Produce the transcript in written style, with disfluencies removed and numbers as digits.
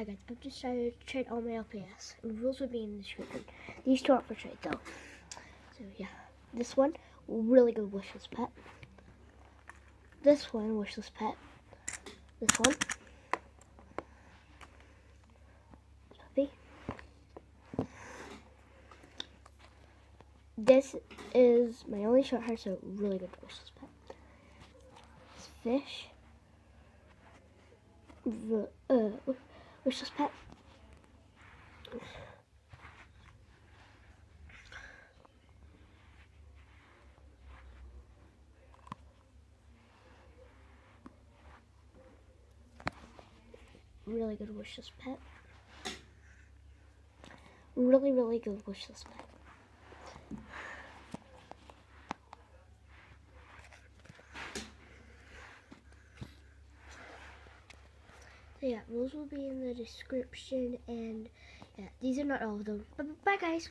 Hi guys, I've decided to trade all my LPS, and rules will be in the description. These two aren't for trade though. So yeah, this one, really good wishlist pet. This one, wishlist pet. This one, puppy. This is my only short hair, so really good wishlist pet. This fish. Wishlist pet. Really good wishlist pet. Really good wishlist pet. So yeah, rules will be in the description, and yeah, these are not all of them. But bye guys.